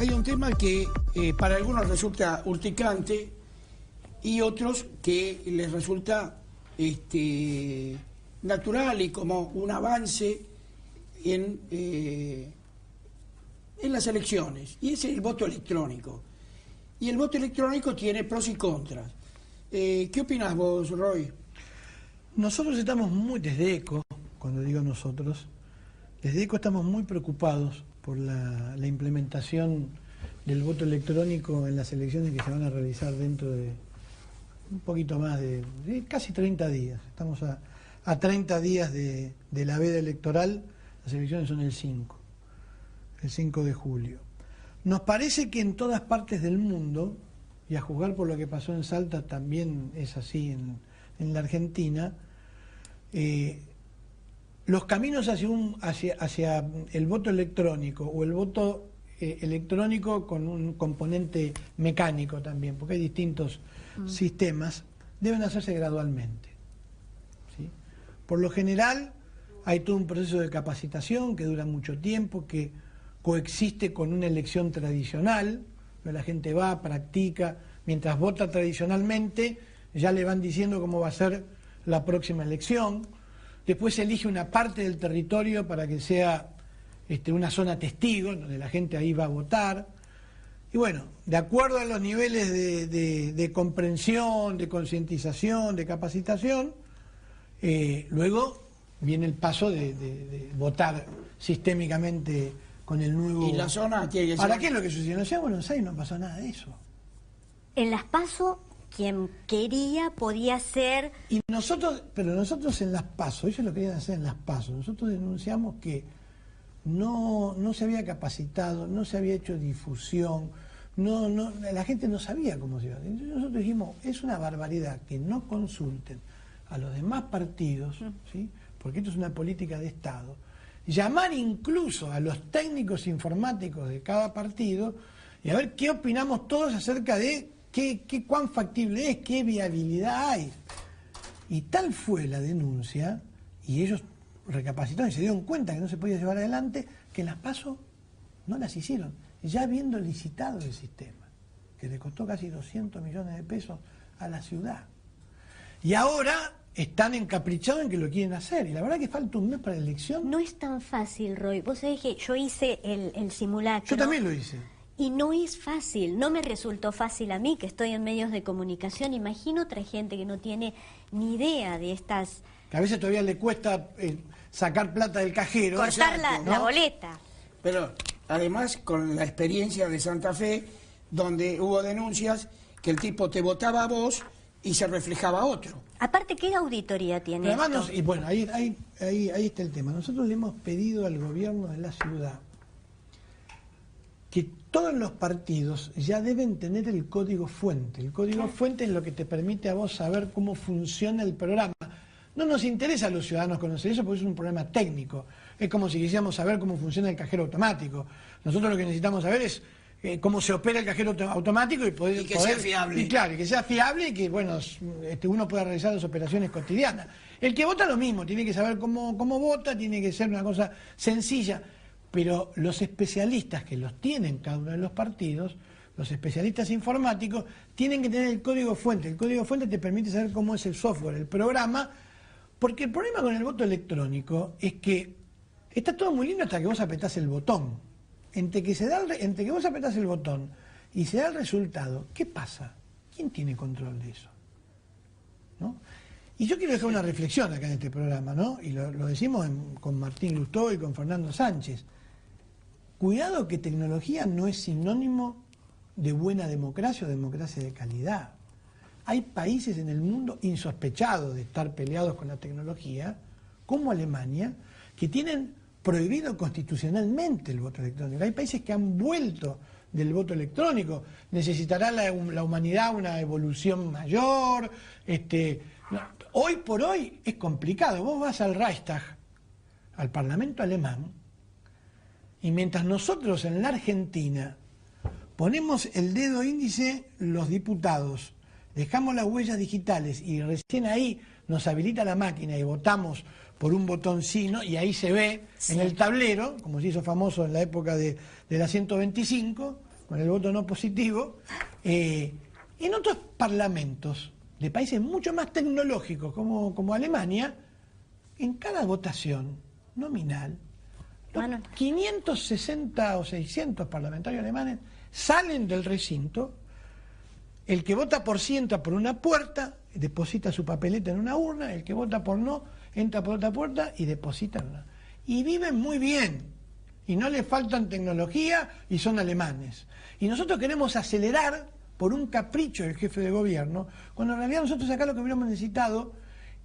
Hay un tema que para algunos resulta urticante y otros que les resulta natural y como un avance en las elecciones, y es el voto electrónico. Y el voto electrónico tiene pros y contras. ¿Qué opinás vos, Roy? Nosotros estamos muy, desde ECO, cuando digo nosotros, desde ECO estamos muy preocupados por la implementación del voto electrónico en las elecciones que se van a realizar dentro de un poquito más de casi 30 días. Estamos a 30 días de la veda electoral, las elecciones son el 5 de julio. Nos parece que en todas partes del mundo, y a juzgar por lo que pasó en Salta también es así en la Argentina, los caminos hacia el voto electrónico o el voto electrónico con un componente mecánico también, porque hay distintos sistemas, deben hacerse gradualmente, ¿sí? Por lo general hay todo un proceso de capacitación que dura mucho tiempo, que coexiste con una elección tradicional, donde la gente va, practica, mientras vota tradicionalmente, ya le van diciendo cómo va a ser la próxima elección. Después se elige una parte del territorio para que sea una zona testigo, donde la gente ahí va a votar. Y bueno, de acuerdo a los niveles de comprensión, de concientización, de capacitación, luego viene el paso de votar sistémicamente con el nuevo... ¿Y la zona tiene que ser? ¿Para qué es lo que sucedió? En Buenos Aires no pasó nada de eso. En las PASO, quien quería podía ser... Pero nosotros en las PASO, ellos lo querían hacer en las PASO, nosotros denunciamos que no se había capacitado, no se había hecho difusión, la gente no sabía cómo se iba a hacer. Entonces nosotros dijimos, es una barbaridad que no consulten a los demás partidos, ¿sí? Porque esto es una política de Estado, llamar incluso a los técnicos informáticos de cada partido y a ver qué opinamos todos acerca de cuán factible es, qué viabilidad hay. Y tal fue la denuncia, y ellos recapacitaron y se dieron cuenta que no se podía llevar adelante, que las PASO no las hicieron, ya habiendo licitado el sistema, que le costó casi 200 millones de pesos a la ciudad. Y ahora están encaprichados en que lo quieren hacer, y la verdad que falta un mes para la elección. No es tan fácil, Roy. Vos sabés que yo hice el simulacro. Yo también lo hice. Y no es fácil, no me resultó fácil a mí, que estoy en medios de comunicación. Imagino otra gente que no tiene ni idea de estas... Que a veces todavía le cuesta sacar plata del cajero. Cortar Exacto, la boleta. Pero además con la experiencia de Santa Fe, donde hubo denuncias que el tipo te votaba a vos y se reflejaba a otro. Aparte, ¿qué auditoría tiene esto? Y bueno, ahí está el tema. Nosotros le hemos pedido al gobierno de la ciudad que todos los partidos ya deben tener el código fuente. El código fuente es lo que te permite a vos saber cómo funciona el programa. No nos interesa a los ciudadanos conocer eso porque es un problema técnico. Es como si quisiéramos saber cómo funciona el cajero automático. Nosotros lo que necesitamos saber es cómo se opera el cajero automático y poder... sea fiable. Y claro, y que sea fiable y que bueno, uno pueda realizar las operaciones cotidianas. El que vota lo mismo, tiene que saber cómo vota, tiene que ser una cosa sencilla. Pero los especialistas que los tienen cada uno de los partidos, los especialistas informáticos, tienen que tener el código fuente. El código fuente te permite saber cómo es el software, el programa, porque el problema con el voto electrónico es que está todo muy lindo hasta que vos apretás el botón. Entre que vos apretás el botón y se da el resultado, ¿qué pasa? ¿Quién tiene control de eso? ¿No? Y yo quiero dejar una reflexión acá en este programa, ¿no? Y lo decimos con Martín Lustó y con Fernando Sánchez. Cuidado que tecnología no es sinónimo de buena democracia o democracia de calidad. Hay países en el mundo insospechados de estar peleados con la tecnología, como Alemania, que tienen prohibido constitucionalmente el voto electrónico. Hay países que han vuelto del voto electrónico. Necesitará la humanidad una evolución mayor. Hoy por hoy es complicado. Vos vas al Reichstag, al Parlamento alemán, y mientras nosotros en la Argentina ponemos el dedo índice los diputados, dejamos las huellas digitales y recién ahí nos habilita la máquina y votamos por un botón sí, ¿no? Y ahí se ve en el tablero, como se hizo famoso en la época de la 125, con el voto no positivo. En otros parlamentos de países mucho más tecnológicos como Alemania, en cada votación nominal, los 560 o 600 parlamentarios alemanes salen del recinto. El que vota por sí entra por una puerta, deposita su papeleta en una urna. El que vota por no entra por otra puerta y deposita en una. Y viven muy bien. Y no les faltan tecnología y son alemanes. Y nosotros queremos acelerar por un capricho del jefe de gobierno, cuando en realidad nosotros acá lo que hubiéramos necesitado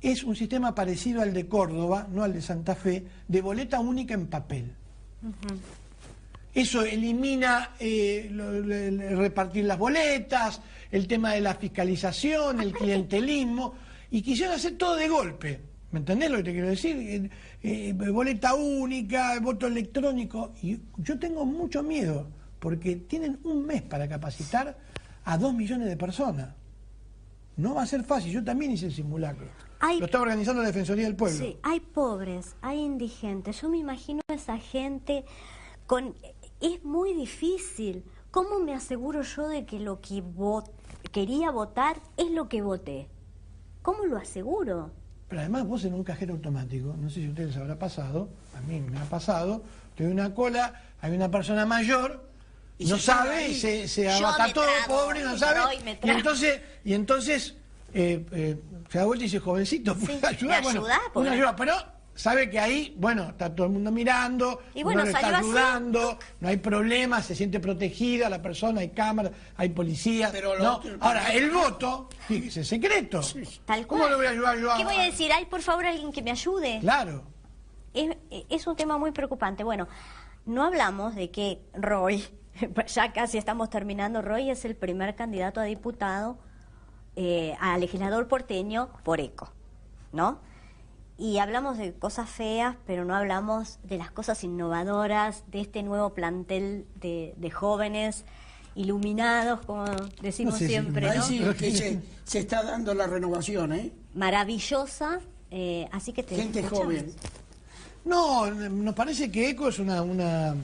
es un sistema parecido al de Córdoba, no al de Santa Fe, de boleta única en papel. Eso elimina repartir las boletas, el tema de la fiscalización, el clientelismo, y quisieron hacer todo de golpe. ¿Me entendés lo que te quiero decir? Boleta única, voto electrónico. Y yo tengo mucho miedo, porque tienen un mes para capacitar a 2 millones de personas. No va a ser fácil. Yo también hice el simulacro. Lo está organizando la Defensoría del Pueblo. Sí, hay pobres, hay indigentes. Yo me imagino a esa gente con... Es muy difícil. ¿Cómo me aseguro yo de que lo que quería votar es lo que voté? ¿Cómo lo aseguro? Pero además vos en un cajero automático, no sé si a ustedes les habrá pasado, a mí me ha pasado, te doy una cola, hay una persona mayor, y no sabe, y se abata todo, pobre, no sabe, y entonces se da vuelta y dice, jovencito, ¿puedo ayudar? Bueno, una ayuda, pero sabe que ahí, bueno, está todo el mundo mirando, y bueno, uno le está ayudando, no hay problema, se siente protegida la persona, hay cámaras, hay policía. Pero ¿no? Ahora, el voto, fíjese, secreto. Tal ¿Cómo le voy a ayudar yo? ¿Qué voy a decir? Ay, por favor, alguien que me ayude. Claro. Es un tema muy preocupante. Bueno, no hablamos de que Roy, ya casi estamos terminando, Roy es el primer candidato a diputado, a legislador porteño por ECO, ¿no? Y hablamos de cosas feas, pero no hablamos de las cosas innovadoras, de este nuevo plantel de jóvenes iluminados, como decimos siempre, ¿no? Ahí sí que se está dando la renovación, ¿eh? Maravillosa, así que te gente escuchamos. joven. No, nos parece que ECO es una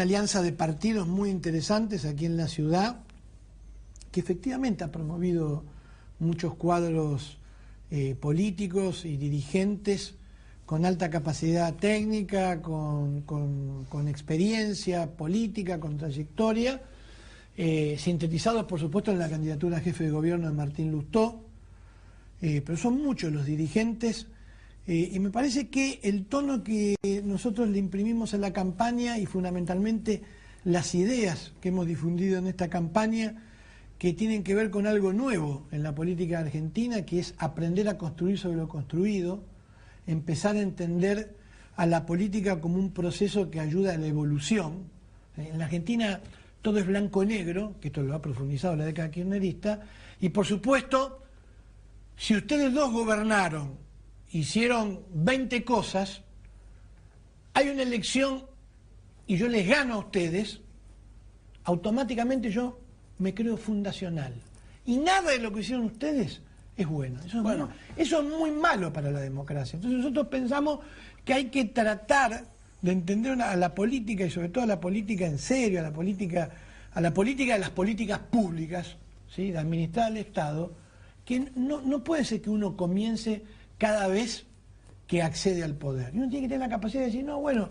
alianza de partidos muy interesantes aquí en la ciudad, que efectivamente ha promovido muchos cuadros políticos y dirigentes con alta capacidad técnica, con experiencia política, con trayectoria, sintetizados por supuesto en la candidatura a jefe de gobierno de Martín Lustó, pero son muchos los dirigentes, y me parece que el tono que nosotros le imprimimos a la campaña y fundamentalmente las ideas que hemos difundido en esta campaña, que tienen que ver con algo nuevo en la política argentina, que es aprender a construir sobre lo construido, empezar a entender a la política como un proceso que ayuda a la evolución. En la Argentina todo es blanco-negro, que esto lo ha profundizado la década kirchnerista, y por supuesto, si ustedes dos gobernaron, hicieron 20 cosas, hay una elección y yo les gano a ustedes, automáticamente yo me creo fundacional. Y nada de lo que hicieron ustedes es bueno. Eso es muy malo para la democracia. Entonces nosotros pensamos que hay que tratar de entender a la política, y sobre todo a la política en serio, a la política de las políticas públicas, ¿sí?, de administrar el Estado, que no puede ser que uno comience cada vez que accede al poder. Y uno tiene que tener la capacidad de decir, no, bueno,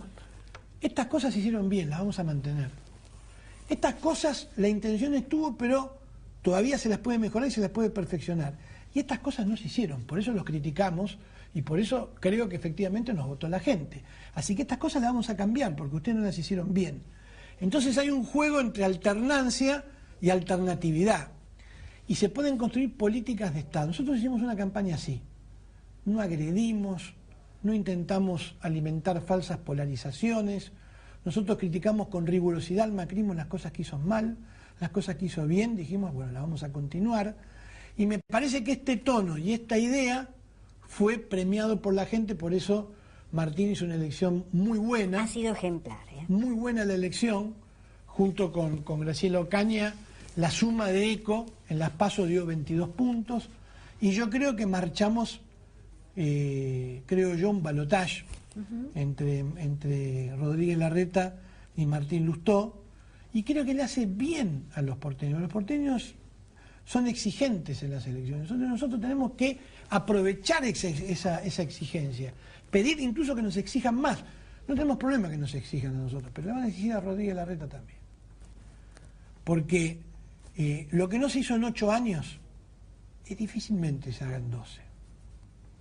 estas cosas se hicieron bien, las vamos a mantener. Estas cosas, la intención estuvo, pero todavía se las puede mejorar y se las puede perfeccionar. Y estas cosas no se hicieron, por eso los criticamos y por eso creo que efectivamente nos votó la gente. Así que estas cosas las vamos a cambiar, porque ustedes no las hicieron bien. Entonces hay un juego entre alternancia y alternatividad. Y se pueden construir políticas de Estado. Nosotros hicimos una campaña así. No agredimos, no intentamos alimentar falsas polarizaciones. Nosotros criticamos con rigurosidad al macrismo las cosas que hizo mal, las cosas que hizo bien, dijimos, bueno, las vamos a continuar. Y me parece que este tono y esta idea fue premiado por la gente, por eso Martín hizo una elección muy buena. Ha sido ejemplar, ¿eh? Muy buena la elección, junto con Graciela Ocaña, la suma de ECO en las PASO dio 22 puntos, y yo creo que marchamos, creo yo, un balotaje entre Rodríguez Larreta y Martín Lustó, y creo que le hace bien a los porteños. Los porteños son exigentes en las elecciones. Nosotros tenemos que aprovechar esa exigencia, pedir incluso que nos exijan más. No tenemos problema que nos exijan a nosotros, pero le van a exigir a Rodríguez Larreta también. Porque lo que no se hizo en 8 años, difícilmente se haga en 12.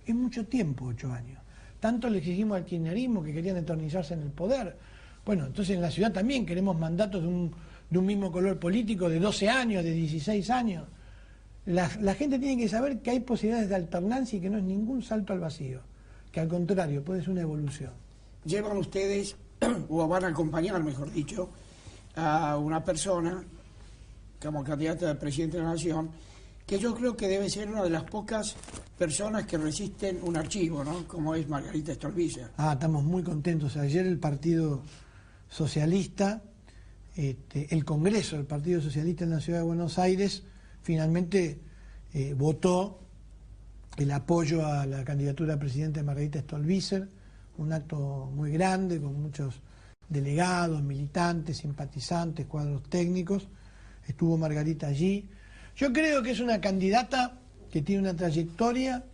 Es mucho tiempo, 8 años. Tanto le exigimos al kirchnerismo que querían eternizarse en el poder. Bueno, entonces en la ciudad también queremos mandatos de un mismo color político de 12 años, de 16 años. La gente tiene que saber que hay posibilidades de alternancia y que no es ningún salto al vacío, que al contrario, puede ser una evolución. Llevan ustedes, o van a acompañar, mejor dicho, a una persona como candidata a presidente de la Nación, que yo creo que debe ser una de las pocas personas que resisten un archivo, ¿no? Como es Margarita Stolbizer. Estamos muy contentos. Ayer el Partido Socialista, el Congreso del Partido Socialista en la Ciudad de Buenos Aires, finalmente votó el apoyo a la candidatura a presidente de Margarita Stolbizer, un acto muy grande, con muchos delegados, militantes, simpatizantes, cuadros técnicos. Estuvo Margarita allí. Yo creo que es una candidata que tiene una trayectoria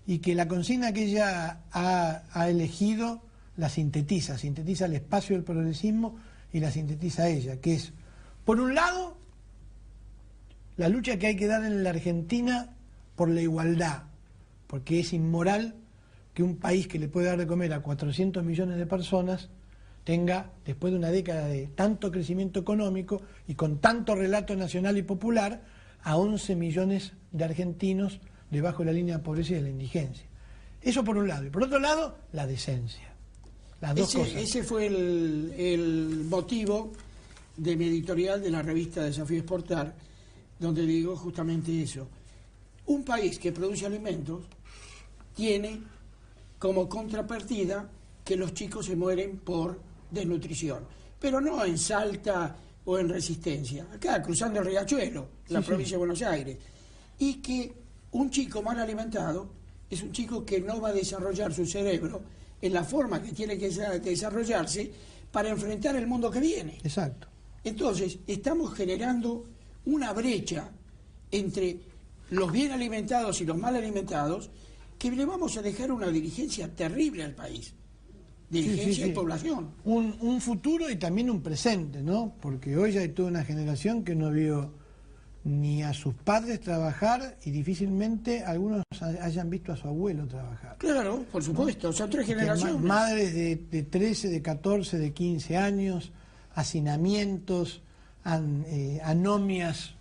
y que la consigna que ella ha elegido la sintetiza el espacio del progresismo y la sintetiza ella, que es, por un lado, la lucha que hay que dar en la Argentina por la igualdad, porque es inmoral que un país que le puede dar de comer a 400 millones de personas tenga, después de una década de tanto crecimiento económico y con tanto relato nacional y popular, a 11 millones de argentinos debajo de la línea de pobreza y de la indigencia. Eso por un lado. Y por otro lado, la decencia. Las dos cosas. Ese fue el motivo de mi editorial de la revista Desafío Exportar, donde digo justamente eso. Un país que produce alimentos tiene como contrapartida que los chicos se mueren por desnutrición, pero no en Salta o en Resistencia, acá cruzando el Riachuelo, la provincia de Buenos Aires, y que un chico mal alimentado es un chico que no va a desarrollar su cerebro en la forma que tiene que desarrollarse para enfrentar el mundo que viene. Exacto. Entonces, estamos generando una brecha entre los bien alimentados y los mal alimentados, que le vamos a dejar una dirigencia terrible al país. Dirigencia y población. Un futuro y también un presente, ¿no? Porque hoy ya hay toda una generación que no vio ni a sus padres trabajar y difícilmente algunos hayan visto a su abuelo trabajar. Claro, por supuesto, ¿no? Son 3 generaciones. Madres de 13, de 14, de 15 años, hacinamientos, anomias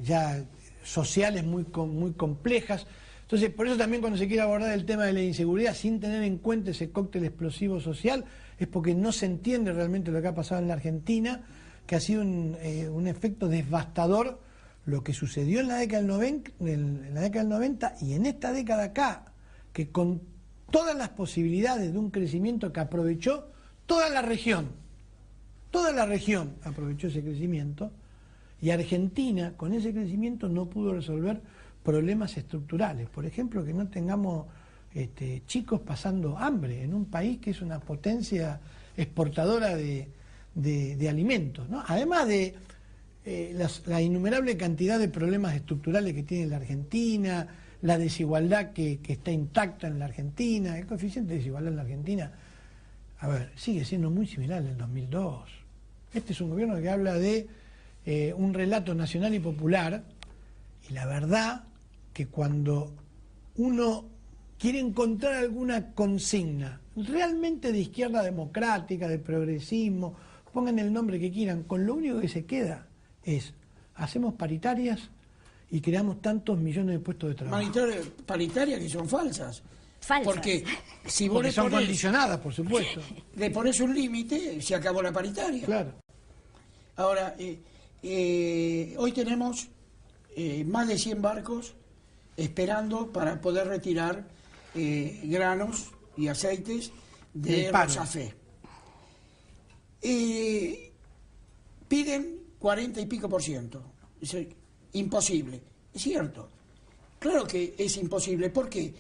ya sociales muy complejas. Entonces, por eso también cuando se quiere abordar el tema de la inseguridad sin tener en cuenta ese cóctel explosivo social, es porque no se entiende realmente lo que ha pasado en la Argentina, que ha sido un efecto devastador lo que sucedió en la década del 90 y en esta década acá, que con todas las posibilidades de un crecimiento que aprovechó toda la región aprovechó ese crecimiento, y Argentina con ese crecimiento no pudo resolver problemas estructurales. Por ejemplo, que no tengamos chicos pasando hambre en un país que es una potencia exportadora de alimentos, ¿no? Además de la innumerable cantidad de problemas estructurales que tiene la Argentina, la desigualdad que está intacta en la Argentina, el coeficiente de desigualdad en la Argentina, sigue siendo muy similar al del 2002. Este es un gobierno que habla de un relato nacional y popular, y la verdad que cuando uno quiere encontrar alguna consigna realmente de izquierda democrática, de progresismo, pongan el nombre que quieran, con lo único que se queda es, hacemos paritarias y creamos tantos millones de puestos de trabajo. Paritarias que son falsas. Falsas. Porque si vos son condicionadas, por supuesto. Le pones un límite, se acabó la paritaria. Claro. Ahora, hoy tenemos más de 100 barcos esperando para poder retirar granos y aceites de Rosafé. Piden 40 y pico %. Es imposible. Es cierto. Claro que es imposible. ¿Por qué?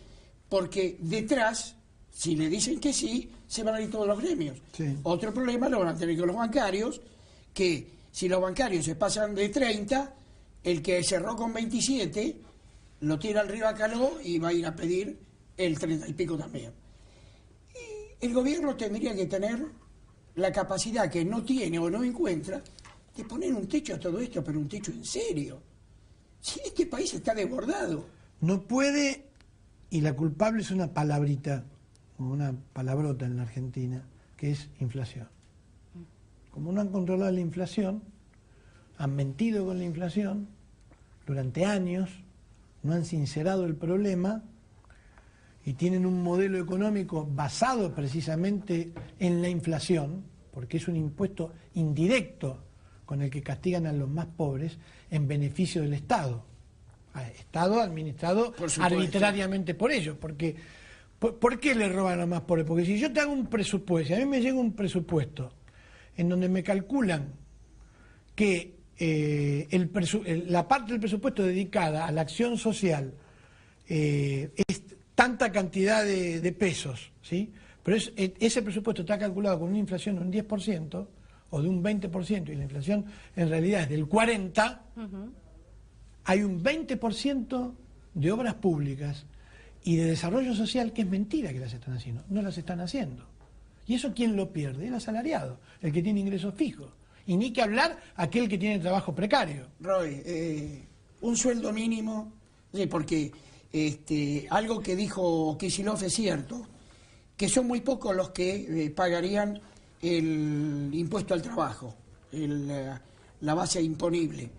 Porque detrás, si le dicen que sí, se van a ir todos los gremios. Sí. Otro problema lo van a tener con los bancarios, que si los bancarios se pasan de 30, el que cerró con 27 lo tira al río Acaló y va a ir a pedir el 30 y pico también. Y el gobierno tendría que tener la capacidad que no tiene o no encuentra de poner un techo a todo esto, pero un techo en serio. Si este país está desbordado. No puede, y la culpable es una palabrita, una palabrota en la Argentina, que es inflación. Como no han controlado la inflación, han mentido con la inflación durante años, no han sincerado el problema y tienen un modelo económico basado precisamente en la inflación, porque es un impuesto indirecto con el que castigan a los más pobres en beneficio del Estado. Estado administrado arbitrariamente por ellos, porque ¿por qué le roban a los más pobres? Porque si yo te hago un presupuesto, si a mí me llega un presupuesto en donde me calculan que la parte del presupuesto dedicada a la acción social es tanta cantidad de pesos, ¿sí? Pero ese presupuesto está calculado con una inflación de un 10% o de un 20%, y la inflación en realidad es del 40%, hay un 20% de obras públicas y de desarrollo social que es mentira que las están haciendo, no las están haciendo. ¿Y eso quién lo pierde? El asalariado, el que tiene ingresos fijos. Y ni que hablar aquel que tiene trabajo precario. Roy, un sueldo mínimo, porque algo que dijo Kicillof es cierto, que son muy pocos los que pagarían el impuesto al trabajo, la base imponible,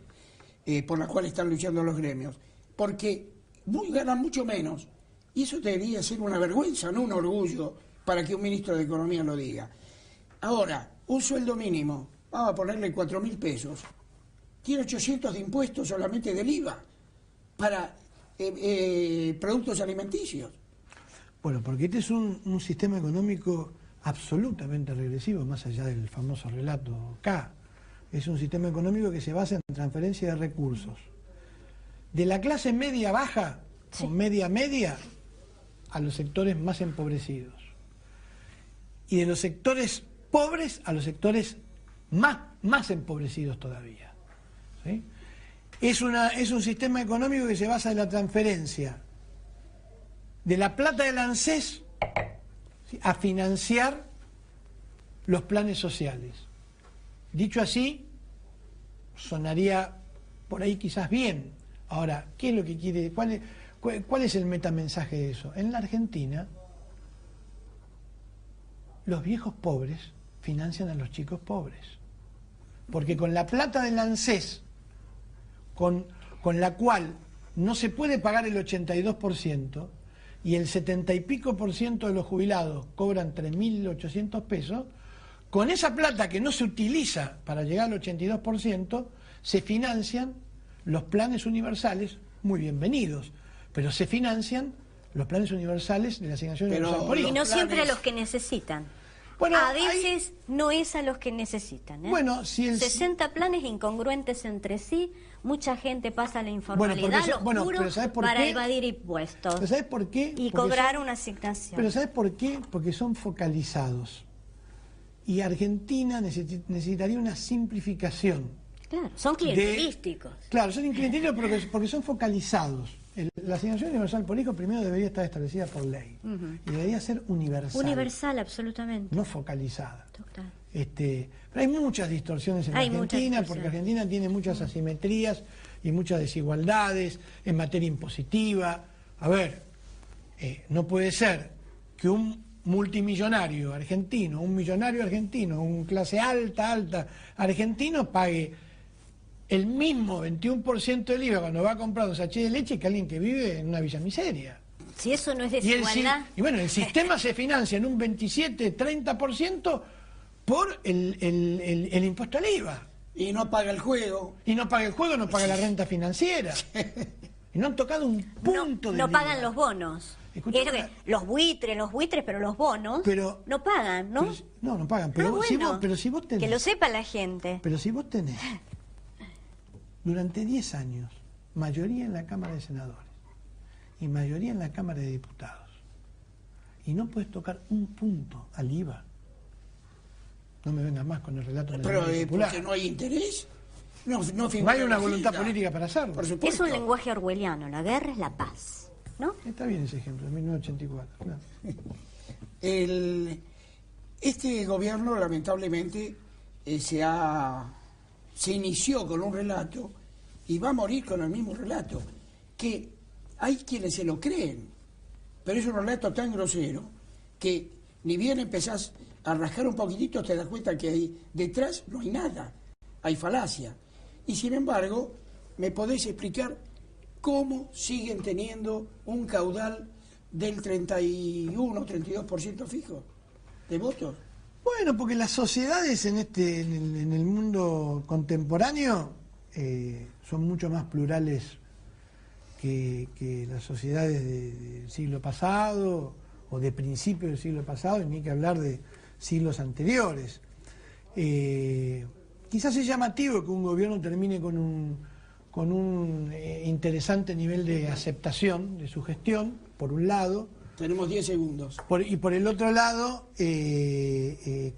por la cual están luchando los gremios, porque ganan mucho menos, y eso debería ser una vergüenza, no un orgullo, para que un ministro de Economía lo diga. Ahora, un sueldo mínimo, vamos a ponerle 4.000 pesos, tiene 800 de impuestos solamente del IVA, para productos alimenticios. Bueno, porque este es un sistema económico absolutamente regresivo, más allá del famoso relato K. Es un sistema económico que se basa en transferencia de recursos. De la clase media baja, sí, o media media, a los sectores más empobrecidos. Y de los sectores pobres a los sectores más empobrecidos todavía. ¿Sí? Es un sistema económico que se basa en la transferencia de la plata del ANSES, ¿sí?, a financiar los planes sociales. Dicho así, sonaría por ahí quizás bien. Ahora, ¿qué es lo que quiere? ¿Cuál es el metamensaje de eso? En la Argentina, los viejos pobres financian a los chicos pobres. Porque con la plata del ANSES, con la cual no se puede pagar el 82%, y el 70 y pico por ciento de los jubilados cobran 3.800 pesos, con esa plata que no se utiliza para llegar al 82%, se financian los planes universales, muy bienvenidos, pero se financian los planes universales de la asignación universal por hijo. Y no siempre a los que necesitan. Bueno, a veces no es a los que necesitan. Bueno, si 60 planes incongruentes entre sí, mucha gente pasa la informalidad, lo oscuro, para evadir impuestos. ¿Pero sabes por qué? Y cobrar una asignación. Pero ¿sabes por qué? Porque son focalizados. Y Argentina necesitaría una simplificación. Claro, son clientelísticos. Claro, son clientelísticos porque son focalizados. La asignación universal por hijo primero debería estar establecida por ley. Y debería ser universal. Universal, absolutamente. No focalizada. Total. Pero hay muchas distorsiones en Argentina, porque Argentina tiene muchas asimetrías y muchas desigualdades en materia impositiva. A ver, no puede ser que un multimillonario argentino, un clase alta argentino pague el mismo 21% del IVA cuando va a comprar un sachet de leche que alguien que vive en una villa miseria. Si eso no es desigualdad. Y bueno, el sistema se financia en un 27-30% por el impuesto al IVA. Y no paga el juego. Y no paga el juego, no paga la renta financiera. Y no han tocado un punto de no pagan los bonos. Los buitres, pero los bonos no pagan, ¿no? No pagan. Pero si vos tenés... Que lo sepa la gente. Pero si vos tenés durante 10 años mayoría en la Cámara de Senadores y mayoría en la Cámara de Diputados y no puedes tocar un punto al IVA, No me vengas más con el relato Pero nacional y popular. porque no hay interés. No No figura hay en una la voluntad agenda. política para hacerlo. Por supuesto. Es un lenguaje orwelliano, la guerra es la paz, ¿no? Está bien ese ejemplo, de 1984. Claro. Este gobierno, lamentablemente, se inició con un relato y va a morir con el mismo relato, que hay quienes se lo creen, pero es un relato tan grosero que ni bien empezás a rascar un poquitito te das cuenta que ahí detrás no hay nada, hay falacia. Y sin embargo, ¿me podés explicar cómo siguen teniendo un caudal del 31 o 32% fijo de votos? Bueno, porque las sociedades en el mundo contemporáneo son mucho más plurales que las sociedades del siglo pasado o de principios del siglo pasado, y ni hay que hablar de siglos anteriores. Quizás es llamativo que un gobierno termine con un interesante nivel de aceptación de su gestión, por un lado. Tenemos 10 segundos. Y por el otro lado, que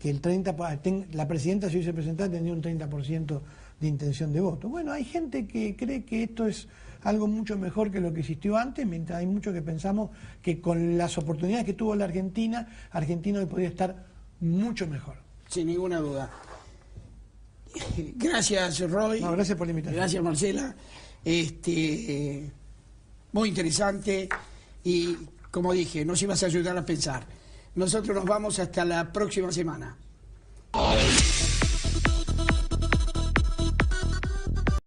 la presidenta se hubiese presentado tendría un 30% de intención de voto. Bueno, hay gente que cree que esto es algo mucho mejor que lo que existió antes, mientras hay muchos que pensamos que con las oportunidades que tuvo la Argentina hoy podría estar mucho mejor. Sin ninguna duda. Gracias, Roy. No, gracias por la invitación. Gracias, Marcela. Muy interesante y, como dije, nos ibas a ayudar a pensar. Nosotros nos vamos hasta la próxima semana.